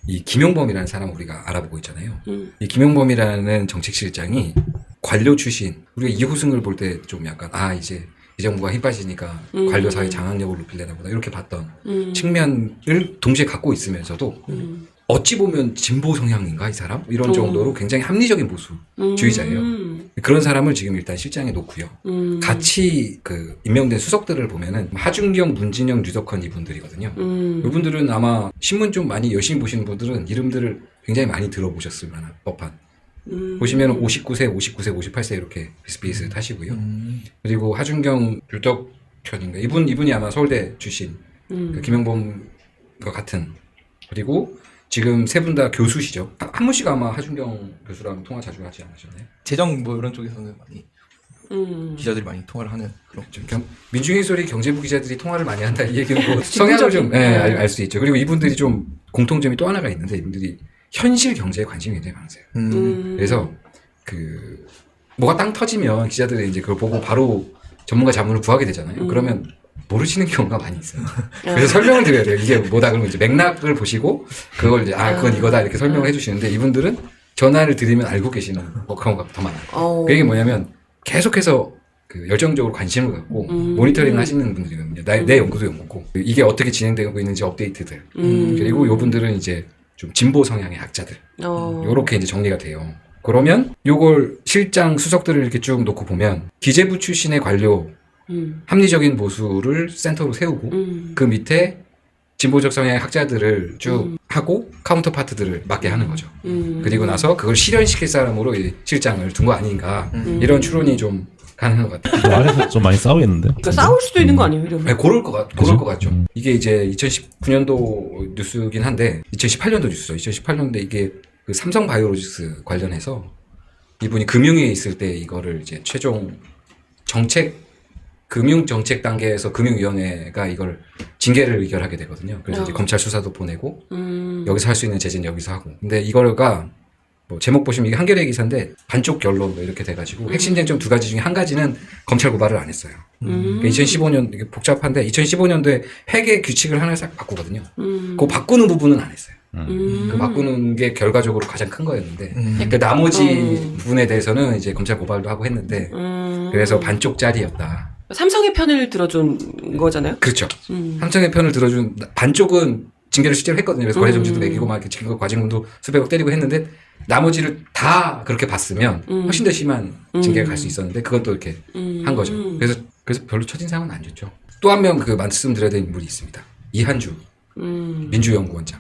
이 김용범이라는 사람을 우리가 알아보고 있잖아요. 이 김용범이라는 정책실장이 관료 출신. 우리가 이호승을 볼 때 좀 약간 이제 이 정부가 힘 빠지니까 관료 사회 장악력을 높이려나 보다 이렇게 봤던 측면을 동시에 갖고 있으면서도 어찌 보면 진보 성향인가 이 사람? 이런 정도로 굉장히 합리적인 보수주의자예요. 그런 사람을 지금 일단 실장에 놓고요. 같이 그 임명된 수석들을 보면은 하준경, 문진영, 류덕헌 이분들이거든요. 이분들은 아마 신문 좀 많이 열심히 보시는 분들은 이름들을 굉장히 많이 들어보셨을 만한 법한. 보시면 59세, 58세 이렇게 비슷비슷하시고요. 그리고 하준경, 류덕현인가 이분이 아마 서울대 출신 그 김용범과 같은. 그리고 지금 세 분 다 교수시죠. 한문 씨가 아마 하준경 교수랑 통화 자주 하지 않으셨나요? 재정 뭐 이런 쪽에서는 많이 기자들이 많이 통화를 하는 그런. 민중의 소리 경제부 기자들이 통화를 많이 한다 이 얘기는 뭐 성향을 좀 알 수 있죠. 그리고 이분들이 좀 공통점이 또 하나가 있는데 이분들이 현실 경제에 관심이 굉장히 많으세요. 그래서 그 뭐가 땅 터지면 기자들이 이제 그걸 보고 바로 전문가 자문을 구하게 되잖아요. 그러면 모르시는 경우가 많이 있어요. 그래서 설명을 드려야 돼요. 이게 뭐다 그러면 이제 맥락을 보시고 그걸 이제 그건 이거다 이렇게 설명을 해주시는데 이분들은 전화를 드리면 알고 계시는 경우가 더 많아요. 그게 뭐냐면 계속해서 그 열정적으로 관심을 갖고 모니터링을 하시는 분들이거든요. 내 연구도 연구고 이게 어떻게 진행되고 있는지 업데이트들 그리고 이분들은 이제 좀 진보 성향의 학자들 요렇게 이제 정리가 돼요. 그러면 요걸 실장 수석들을 이렇게 쭉 놓고 보면 기재부 출신의 관료 합리적인 보수를 센터로 세우고 그 밑에 진보적 성향의 학자들을 쭉 하고 카운터 파트들을 맡게 하는 거죠. 그리고 나서 그걸 실현시킬 사람으로 이 실장을 둔 거 아닌가 이런 추론이 좀 가능한 것 같아요. 그 안에서 좀 많이 싸우겠는데? 그러니까 싸울 수도 있는 거 아니에요? 이러면? 네, 고를 것 같죠. 이게 이제 2019년도 뉴스긴 한데 2018년도 뉴스죠. 2018년도에 이게 그 삼성 바이오로직스 관련해서 이분이 금융위에 있을 때 이거를 이제 최종 금융정책 단계에서 금융위원회가 이걸 징계를 의결하게 되거든요. 그래서 이제 검찰 수사도 보내고 여기서 할 수 있는 제재는 여기서 하고. 근데 이거가 뭐 제목 보시면 이게 한겨레 기사인데 반쪽 결론 뭐 이렇게 돼가지고 핵심 쟁점 두 가지 중에 한 가지는 검찰 고발을 안 했어요. 그러니까 2015년 이게 복잡한데 2015년도에 회계 규칙을 하나 싹 바꾸거든요. 그 바꾸는 부분은 안 했어요. 그 바꾸는 게 결과적으로 가장 큰 거였는데 그 나머지 부분에 대해서는 이제 검찰 고발도 하고 했는데 그래서 반쪽짜리였다. 삼성의 편을 들어준 거잖아요? 그렇죠. 삼성의 편을 들어준 반쪽은 징계를 실제로 했거든요. 그래서 거래정지도 매기고 막 이렇게 징계 과징금도 수백억 때리고 했는데 나머지를 다 그렇게 봤으면 훨씬 더 심한 징계가 갈 수 있었는데 그것도 이렇게 한 거죠. 그래서 별로 첫인상은 안 좋죠. 또 한 명 그 말씀드려야 될 인물이 있습니다. 이한주 민주연구원장.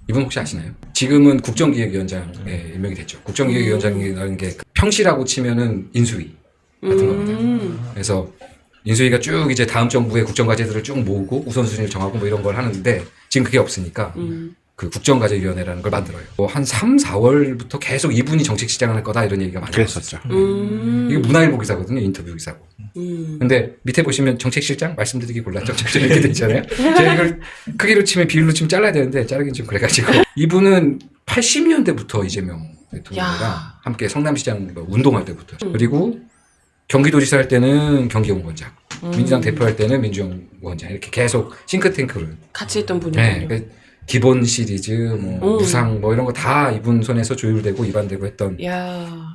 이분 혹시 아시나요? 지금은 국정기획위원장에 임명이 됐죠. 국정기획위원장이라는 게 평시라고 치면은 인수위 같은 겁니다. 그래서 인수위가 쭉 이제 다음 정부의 국정과제들을 쭉 모으고 우선순위를 정하고 뭐 이런 걸 하는데 지금 그게 없으니까 그 국정과제위원회라는 걸 만들어요. 한 3, 4월부터 계속 이분이 정책실장을 할 거다 이런 얘기가 많이 나왔었죠. 이게 문화일보 기사거든요. 인터뷰 기사고. 근데 밑에 보시면 정책실장 말씀드리기 곤란 정책실장 이렇게 돼 있잖아요. 제가 이걸 크기로 치면 비율로 치면 잘라야 되는데 자르긴 좀 그래가지고 이분은 80년대부터 이재명 대통령이랑 함께 성남시장 운동할 때부터 그리고 경기도지사 할 때는 경기연구원장, 민주당 대표할 때는 민주연구원장 이렇게 계속 싱크탱크를 같이 했던 분이군요. 네, 기본 시리즈, 무상 이런 거 다 이분 손에서 조율되고 입안되고 했던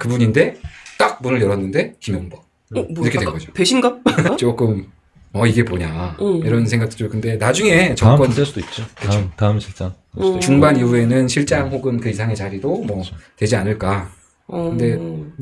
그분인데 딱 문을 열었는데 김용범 이렇게 된 거죠. 배신감? 조금 이게 뭐냐 이런 생각도 들고 근데 나중에 정권 될 수도 있죠. 다음 실장 중반 이후에는 실장 혹은 그 이상의 자리도 뭐 되지 않을까. 근데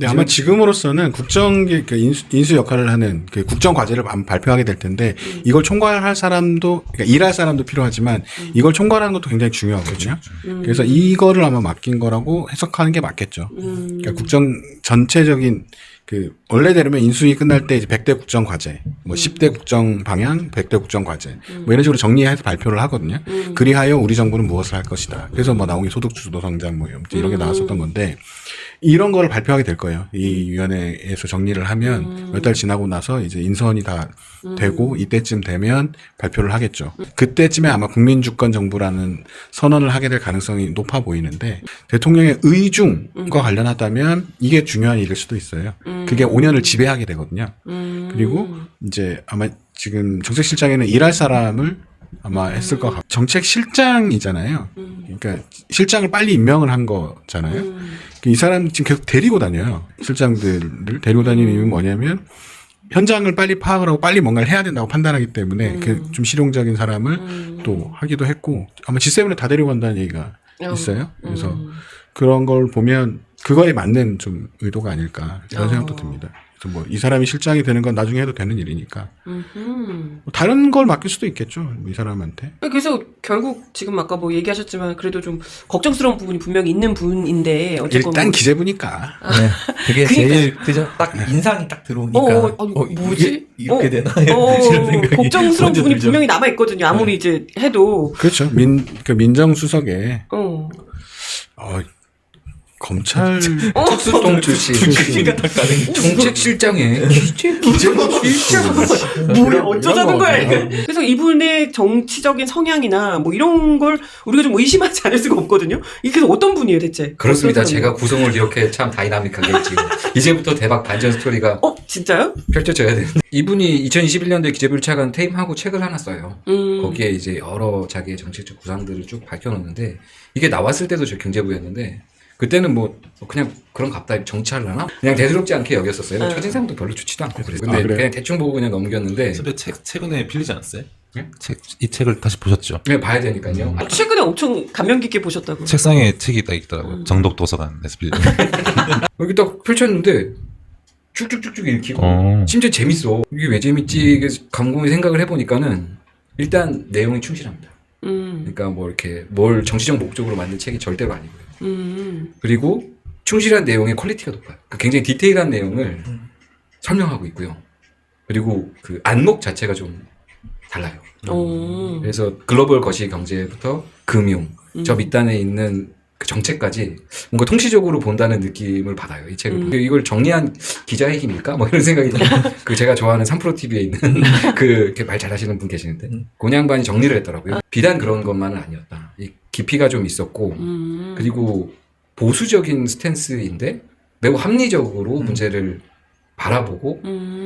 아마 지금으로서는 그러니까 인수 역할을 하는 그 국정 과제를 발표하게 될 텐데 이걸 총괄할 사람도 그러니까 일할 사람도 필요하지만 이걸 총괄하는 것도 굉장히 중요하거든요. 그래서 이거를 아마 맡긴 거라고 해석하는 게 맞겠죠. 그러니까 국정 전체적인 그 원래대로면 인수위 끝날 때 이제 100대 국정 과제, 뭐 10대 국정 방향, 100대 국정 과제, 뭐 이런 식으로 정리해서 발표를 하거든요. 그리하여 우리 정부는 무엇을 할 것이다. 그래서 뭐 나온 게 소득주도 성장 뭐 이런 게 나왔었던 건데 이런 거를 발표하게 될 거예요. 이 위원회에서 정리를 하면 몇 달 지나고 나서 이제 인선이 다 되고 이때쯤 되면 발표를 하겠죠. 그때쯤에 아마 국민주권 정부라는 선언을 하게 될 가능성이 높아 보이는데 대통령의 의중과 관련하다면 이게 중요한 일일 수도 있어요. 그게 5년을 지배하게 되거든요. 그리고 이제 아마 지금 정책실장에는 일할 사람을 아마 했을 것 같고 정책 실장이잖아요. 그러니까 실장을 빨리 임명을 한 거잖아요. 이 사람 지금 계속 데리고 다녀요. 실장들을 데리고 다니는 이유는 뭐냐면 현장을 빨리 파악을 하고 빨리 뭔가를 해야 된다고 판단하기 때문에 그 좀 실용적인 사람을 또 하기도 했고 아마 G7에 다 데리고 간다는 얘기가 있어요. 그래서 그런 걸 보면 그거에 맞는 좀 의도가 아닐까 이런 생각도 듭니다. 그래서 뭐 이 사람이 실장이 되는 건 나중에 해도 되는 일이니까 뭐 다른 걸 맡길 수도 있겠죠. 이 사람한테. 그래서 결국 지금 아까 뭐 얘기하셨지만 그래도 좀 걱정스러운 부분이 분명히 있는 분인데 어쨌건 일단 뭐 기재부니까. 네. 그게 그러니까요. 제일 그죠? 딱 인상이 딱 들어오니까 뭐지? 이렇게 되나? 어, 이런 생각이 걱정스러운 먼저 부분이 들죠. 분명히 남아 있거든요. 아무리 이제 해도 그렇죠. 그 민정수석에 검찰 특수통 출신 기가 딱 가는 정책실장에 뭐야 어쩌자는 거야 이거. 그래서 이분의 정치적인 성향이나 뭐 이런 걸 우리가 좀 의심하지 않을 수가 없거든요. 이게 그래서 어떤 분이에요 대체? 그렇습니다. 어떤 제가 구성을 이렇게 참 다이나믹하게 지금 이제부터 대박 반전 스토리가 진짜요? 펼쳐져야 되는데 이분이 2021년도에 기재부를 차관 퇴임하고 책을 하나 써요. 거기에 이제 여러 자기의 정책적 구상들을 쭉 밝혀놓는데 이게 나왔을 때도 저 경제부였는데 그때는 뭐 그냥 그런 갑다 정치하려나? 그냥 대수롭지 않게 여겼었어요. 첫인상도 별로 좋지도 않고 그래서 근데 그래요? 그냥 대충 보고 그냥 넘겼는데 근데 최근에 빌리지 않았어요? 네? 이 책을 다시 보셨죠? 그냥 봐야 되니까요. 최근에 엄청 감명 깊게 보셨다고. 책상에 책이 딱 있더라고요. 정독 도서관에서 빌려. 여기 딱 펼쳤는데 쭉쭉쭉쭉 읽히고 어. 심지어 재밌어. 이게 왜 재밌지? 이게 곰곰이 생각을 해보니까는 일단 내용이 충실합니다. 그러니까 뭐 이렇게 뭘 정치적 목적으로 만든 책이 절대로 아니고요. 그리고 충실한 내용의 퀄리티가 높아요. 그러니까 굉장히 디테일한 내용을 설명하고 있고요. 그리고 그 안목 자체가 좀 달라요. 그래서 글로벌 거시 경제부터 금융, 저 밑단에 있는 그 정책까지 뭔가 통시적으로 본다는 느낌을 받아요. 이 책을 보면. 이걸 정리한 기자의 힘일까? 뭐 이런 생각이 들어요. 그 제가 좋아하는 3프로 TV에 있는 그 이렇게 말 잘하시는 분 계시는데 곤양반이 정리를 했더라고요. 비단 그런 것만은 아니었다. 이 깊이가 좀 있었고 그리고 보수적인 스탠스인데 매우 합리적으로 문제를 바라보고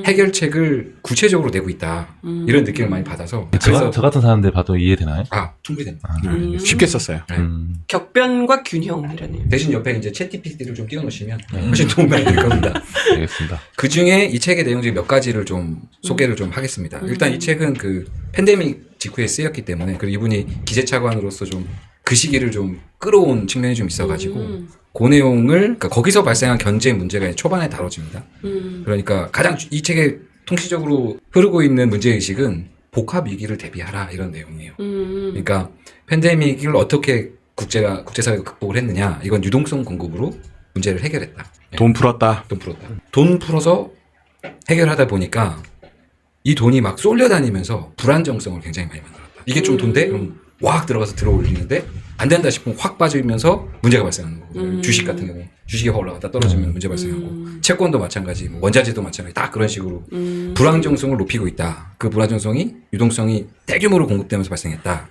해결책을 구체적으로 내고 있다. 이런 느낌을 많이 받아서 그래서 저 같은 사람들 봐도 이해되나요? 충분히 됩니다. 쉽게 썼어요. 격변과 균형이라네요. 대신 옆에 이제 챗GPT를 좀 띄워놓으시면 훨씬 도움이 많이 될 겁니다. 알겠습니다. 그 중에 이 책의 내용 중에 몇 가지를 좀 소개를 좀 하겠습니다. 일단 이 책은 그 팬데믹 직후에 쓰였기 때문에 그리고 이분이 기재차관으로서 좀 그 시기를 좀 끌어온 측면이 좀 있어가지고 그 내용을 그러니까 거기서 발생한 견제 문제가 초반에 다뤄집니다. 그러니까 가장 이 책에 통시적으로 흐르고 있는 문제의식은 복합 위기를 대비하라 이런 내용이에요. 그러니까 팬데믹을 어떻게 국제사회가 극복을 했느냐 이건 유동성 공급으로 문제를 해결했다. 돈 풀었다. 돈 풀어서 해결하다 보니까 이 돈이 막 쏠려다니면서 불안정성을 굉장히 많이 만들었다. 이게 좀 돈데? 그럼 확 들어가서 들어올리는데 안 된다 싶으면 확 빠지면서 문제가 발생하는 거고 주식 같은 경우 주식이 확 올라갔다 떨어지면 문제 발생하고 채권도 마찬가지 뭐 원자재도 마찬가지 딱 그런 식으로 불안정성을 높이고 있다. 그 불안정성이 유동성이 대규모로 공급되면서 발생했다.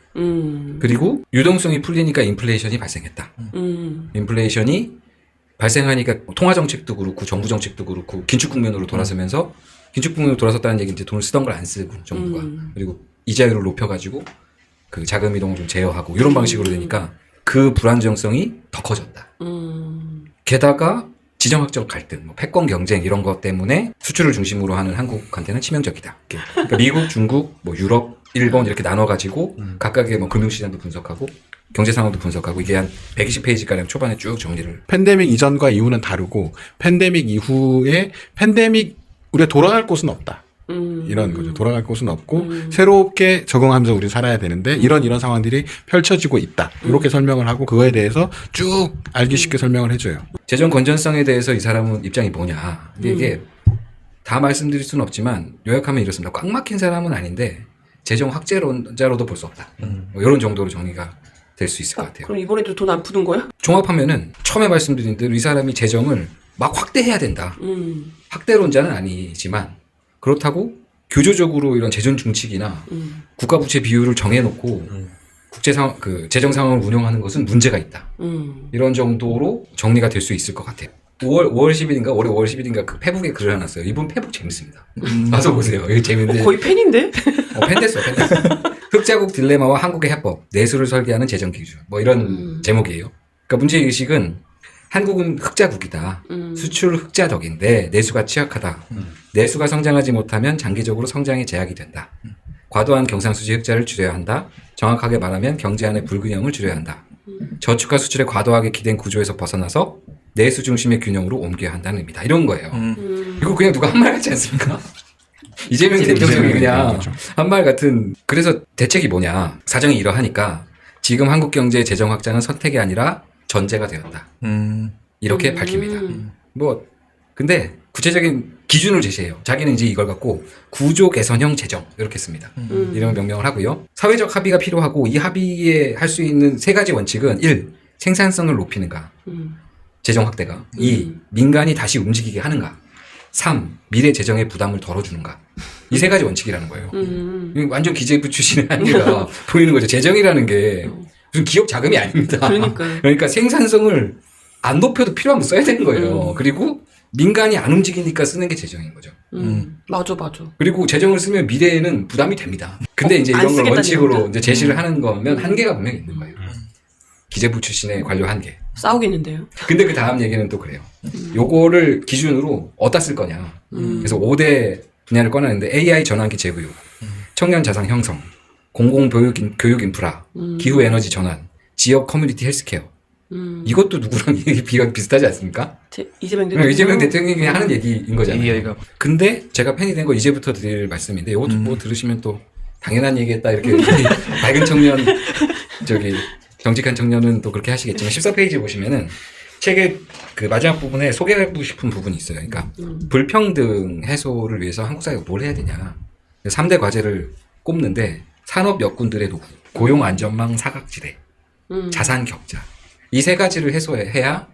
그리고 유동성이 풀리니까 인플레이션이 발생했다. 인플레이션이 발생하니까 통화정책도 그렇고 정부정책도 그렇고 긴축 국면으로 돌아서면서 긴축 국면으로 돌아섰다는 얘기는 이제 돈을 쓰던 걸 안 쓰고 정부가 그리고 이자율을 높여가지고 그 자금 이동을 좀 제어하고 이런 방식으로 되니까 그 불안정성이 더 커졌다. 게다가 지정학적 갈등, 뭐 패권 경쟁 이런 것 때문에 수출을 중심으로 하는 한국한테는 치명적이다. 그러니까 미국, 중국, 뭐 유럽, 일본 이렇게 나눠가지고 각각의 뭐 금융시장도 분석하고 경제 상황도 분석하고 이게 한 120페이지가량 초반에 쭉 정리를. 팬데믹 이전과 이후는 다르고 팬데믹 이후에 우리가 돌아갈 곳은 없다. 이런 거죠. 돌아갈 곳은 없고 새롭게 적응하면서 우리 살아야 되는데 이런 상황들이 펼쳐지고 있다. 이렇게 설명을 하고 그거에 대해서 쭉 알기 쉽게 설명을 해줘요. 재정 건전성에 대해서 이 사람은 입장이 뭐냐. 근데 이게 다 말씀드릴 수는 없지만 요약하면 이렇습니다. 꽉 막힌 사람은 아닌데 재정 확제론자로도 볼 수 없다. 뭐 이런 정도로 정리가 될 수 있을 것 같아요. 그럼 이번에도 돈 안 푸는 거야? 종합하면은 처음에 말씀드린 대로 이 사람이 재정을 막 확대해야 된다. 확대론자는 아니지만 그렇다고 교조적으로 이런 재정 중칙이나 국가 부채 비율을 정해놓고 재정 상황을 운영하는 것은 문제가 있다. 이런 정도로 정리가 될 수 있을 것 같아요. 5월 10일인가 올해 5월 10일인가 그 페북에 글을 해놨어요. 이분 페북 재밌습니다. 가서 보세요. 이게 재밌는데 거의 팬인데? 팬 됐어. 흑자국 딜레마와 한국의 해법, 내수를 설계하는 재정 기준. 뭐 이런 제목이에요. 그러니까 문제의식은 한국은 흑자국이다. 수출 흑자덕인데 내수가 취약하다. 내수가 성장하지 못하면 장기적으로 성장에 제약이 된다. 과도한 경상수지 흑자를 줄여야 한다. 정확하게 말하면 경제 안의 불균형을 줄여야 한다. 저축과 수출에 과도하게 기댄 구조에서 벗어나서 내수 중심의 균형으로 옮겨야 한다는 의미다. 이런 거예요. 이거 그냥 누가 한 말 같지 않습니까? 이재명 대통령이 그냥 한 말 같은. 그래서 대책이 뭐냐. 사정이 이러하니까 지금 한국 경제의 재정 확장은 선택이 아니라 전제가 되었다. 이렇게 밝힙니다. 뭐 근데 구체적인 기준을 제시해요. 자기는 이제 이걸 갖고 구조 개선형 재정 이렇게 씁니다. 이런 명명을 하고요. 사회적 합의가 필요하고 이 합의에 할 수 있는 세 가지 원칙은 1. 생산성을 높이는가. 재정 확대가. 2. 민간이 다시 움직이게 하는가. 3. 미래 재정의 부담을 덜어주는가. 이 세 가지 원칙이라는 거예요. 이거 완전 기재부 출신의 한계가 보이는 거죠. 재정이라는 게 무슨 기업 자금이 아닙니다. 그러니까 생산성을 안 높여도 필요하면 써야 되는 거예요. 그리고 민간이 안 움직이니까 쓰는 게 재정인 거죠. 맞아. 그리고 재정을 쓰면 미래에는 부담이 됩니다. 근데 이제 이런 걸 원칙으로 이제 제시를 하는 거면 한계가 분명히 있는 거예요. 기재부 출신의 관료 한계. 싸우겠는데요. 근데 그 다음 얘기는 또 그래요. 요거를 기준으로 어디다 쓸 거냐. 그래서 5대 분야를 꺼내는데 AI 전환기 재구육, 청년 자산 형성, 공공교육 인프라, 기후 에너지 전환, 지역 커뮤니티 헬스케어. 이것도 누구랑 얘기가 비슷하지 않습니까? 이재명 대통령. 이재명 대통령이 하는 얘기인 거잖아요. AI가 근데 제가 팬이 된 거 이제부터 드릴 말씀인데 이것도 뭐 들으시면 또 당연한 얘기했다 이렇게 밝은 청년 정직한 청년은 또 그렇게 하시겠지만 14페이지 보시면은 책의 그 마지막 부분에 소개하고 싶은 부분이 있어요. 그러니까 불평등 해소를 위해서 한국 사회가 뭘 해야 되냐. 3대 과제를 꼽는데 산업 역군들의 노후, 고용 안전망 사각지대, 자산 격차. 이 세 가지를 해소해야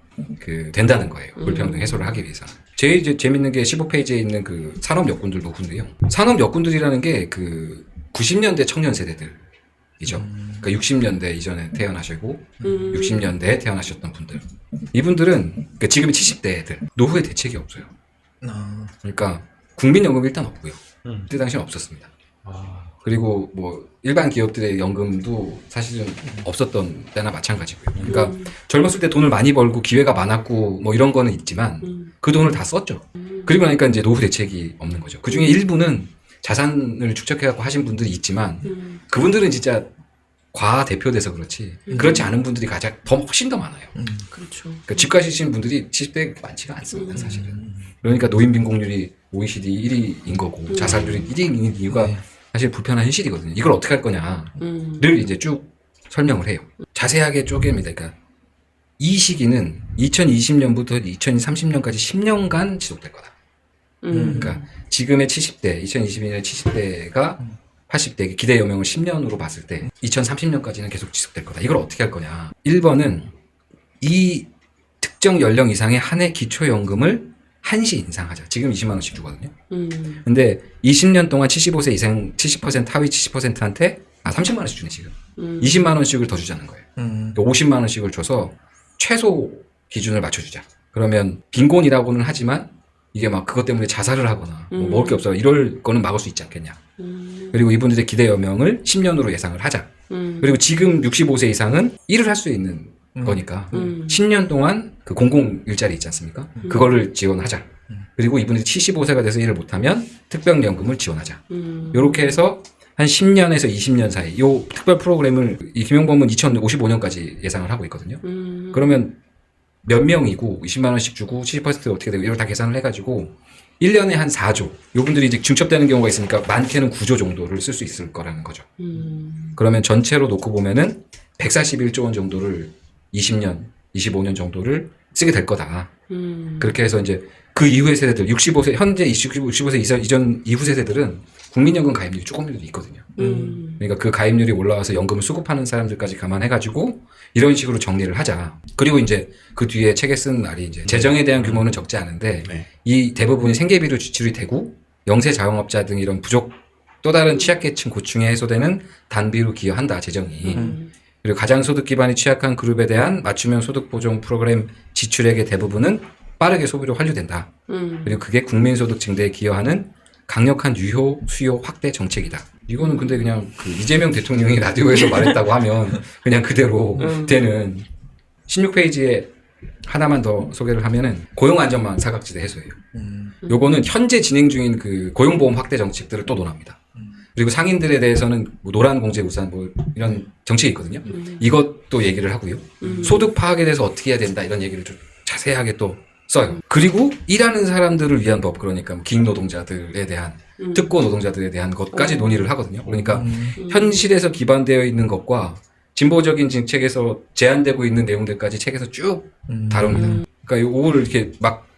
된다는 거예요. 불평등 해소를 하기 위해서는. 제일 이제 재밌는 게 15페이지에 있는 그 산업 역군들 노후인데요. 산업 역군들이라는 게 그 90년대 청년 세대들이죠. 그러니까 60년대 이전에 태어나시고 60년대에 태어나셨던 분들. 이분들은 그러니까 지금의 70대들 노후에 대책이 없어요. 그러니까 국민연금 일단 없고요. 그때 당시는 없었습니다. 그리고 뭐 일반 기업들의 연금도 사실은 없었던 때나 마찬가지고요. 그러니까 젊었을 때 돈을 많이 벌고 기회가 많았고 뭐 이런 거는 있지만 그 돈을 다 썼죠. 그리고 나니까 이제 노후 대책이 없는 거죠. 그 중에 일부는 자산을 축적해갖고 하신 분들이 있지만 그분들은 진짜 과대표돼서 그렇지 그렇지 않은 분들이 훨씬 더 많아요. 그렇죠. 그러니까 집 가시는 분들이 70대 많지가 않습니다, 사실은. 그러니까 노인 빈곤율이 OECD 1위인 거고 자살률이 1위인 이유가 사실 불편한 현실이거든요. 이걸 어떻게 할 거냐를 이제 쭉 설명을 해요. 자세하게 쪼갭니다. 그러니까 이 시기는 2020년부터 2030년까지 10년간 지속될 거다. 그러니까 지금의 70대, 2022년 70대가 80대 기대 여명을 10년으로 봤을 때 2030년까지는 계속 지속될 거다. 이걸 어떻게 할 거냐. 1번은 이 특정 연령 이상의 한 해 기초연금을 한시 인상하자. 지금 20만 원씩 주거든요. 근데 20년 동안 75세 이상 70% 하위 70%한테 30만 원씩 주네 지금. 20만 원씩을 더 주자는 거예요. 그러니까 50만 원씩을 줘서 최소 기준을 맞춰주자. 그러면 빈곤이라고는 하지만 이게 막 그것 때문에 자살을 하거나 뭐 먹을 게 없어 이럴 거는 막을 수 있지 않겠냐. 그리고 이분들의 기대 여명을 10년으로 예상을 하자. 그리고 지금 65세 이상은 일을 할 수 있는 거니까 10년 동안 그 공공 일자리 있지 않습니까? 그거를 지원하자. 그리고 이분들이 75세가 돼서 일을 못하면 특별연금을 지원하자. 이렇게 해서 한 10년에서 20년 사이 요 특별 프로그램을 이 김용범은 2055년까지 예상을 하고 있거든요. 그러면 몇 명이고 20만 원씩 주고 70%가 어떻게 되고 이걸 다 계산을 해가지고 1년에 한 4조. 요분들이 이제 중첩되는 경우가 있으니까 많게는 9조 정도를 쓸 수 있을 거라는 거죠. 그러면 전체로 놓고 보면은 141조 원 정도를 20년, 25년 정도를 쓰게 될 거다. 그렇게 해서 이제 그 이후의 세대들, 65세, 현재 65세 이전 이후 세대들은 국민연금 가입률이 조금이라도 있거든요. 그러니까 그 가입률이 올라와서 연금을 수급하는 사람들까지 감안해가지고 이런 식으로 정리를 하자. 그리고 이제 그 뒤에 책에 쓴 말이 이제 재정에 대한 규모는 적지 않은데 이 대부분이 생계비로 지출이 되고 영세 자영업자 등 이런 부족 또 다른 취약계층 고충에 해소되는 단비로 기여한다, 재정이. 그리고 가장소득 기반이 취약한 그룹에 대한 맞춤형 소득보정 프로그램 지출액의 대부분은 빠르게 소비로 환류된다. 그리고 그게 국민소득 증대에 기여하는 강력한 유효 수요 확대 정책이다. 이거는 근데 그냥 그 이재명 대통령이 라디오에서 말했다고 하면 그냥 그대로 되는 16페이지에 하나만 더 소개를 하면은 고용안전망 사각지대 해소예요. 요거는 현재 진행 중인 그 고용보험 확대 정책들을 또 논합니다. 그리고 상인들에 대해서는 뭐 노란 공제 우산 뭐 이런 정책이 있거든요. 이것도 얘기를 하고요. 소득 파악에 대해서 어떻게 해야 된다 이런 얘기를 좀 자세하게 또 써요. 그리고 일하는 사람들을 위한 법, 그러니까 뭐 기능 노동자들에 대한 특고 노동자들에 대한 것까지 논의를 하거든요. 그러니까 현실에서 기반되어 있는 것과 진보적인 정책에서 제한되고 있는 내용들까지 책에서 쭉 다룹니다. 그러니까 요거를 이렇게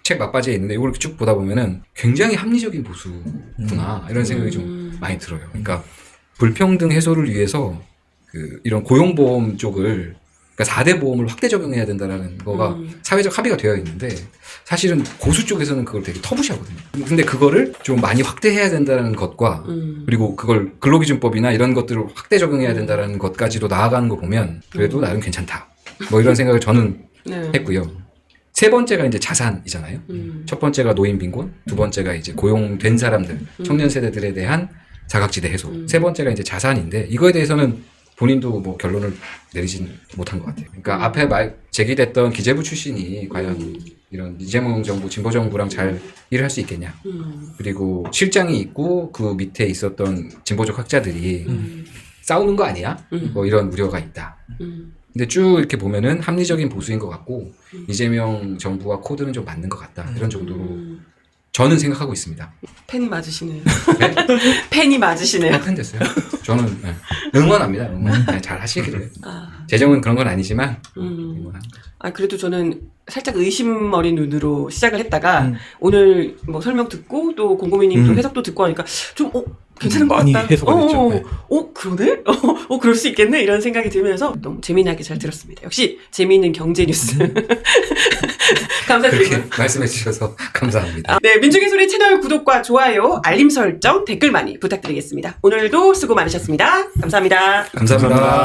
책 막바지에 있는데 이걸 쭉 보다 보면은 굉장히 합리적인 보수구나 이런 생각이 좀 많이 들어요. 그러니까 불평등 해소를 위해서 그 이런 고용보험 쪽을 그러니까 4대 보험을 확대 적용해야 된다라는 거가 사회적 합의가 되어 있는데 사실은 고수 쪽에서는 그걸 되게 터부시하거든요. 근데 그거를 좀 많이 확대해야 된다는 것과 그리고 그걸 근로기준법이나 이런 것들을 확대 적용해야 된다는 것까지도 나아가는 거 보면 그래도 나름 괜찮다. 뭐 이런 생각을 저는 네. 했고요. 세 번째가 이제 자산이잖아요. 첫 번째가 노인 빈곤, 두 번째가 이제 고용된 사람들, 청년 세대들에 대한 사각지대 해소. 세 번째가 이제 자산인데 이거에 대해서는 본인도 뭐 결론을 내리진 못한 것 같아요. 그러니까 앞에 제기됐던 기재부 출신이 과연 이런 이재명 정부, 진보 정부랑 잘 일을 할 수 있겠냐. 그리고 실장이 있고 그 밑에 있었던 진보적 학자들이 싸우는 거 아니야? 뭐 이런 우려가 있다. 근데 쭉 이렇게 보면은 합리적인 보수인 것 같고 이재명 정부와 코드는 좀 맞는 것 같다. 이런 정도로 저는 생각하고 있습니다. 팬 맞으시네요. 네? 팬이 맞으시네요. 팬 됐어요. 저는 네. 응원합니다. 응원. 네, 잘 하시기를. 재정은 그런 건 아니지만 응원합니다. 그래도 저는 살짝 의심 어린 눈으로 시작을 했다가 오늘 뭐 설명 듣고 또 곰곰이님 또 해석도 듣고 하니까 좀 괜찮은 것 많이 같다. 해소가 됐죠. 네. 그러네? 그럴 수 있겠네? 이런 생각이 들면서 너무 재미나게 잘 들었습니다. 역시 재미있는 경제 뉴스. 감사드리고요. 그렇게 말씀해 주셔서 감사합니다. 네, 민중의 소리 채널 구독과 좋아요, 알림 설정, 댓글 많이 부탁드리겠습니다. 오늘도 수고 많으셨습니다. 감사합니다. 감사합니다.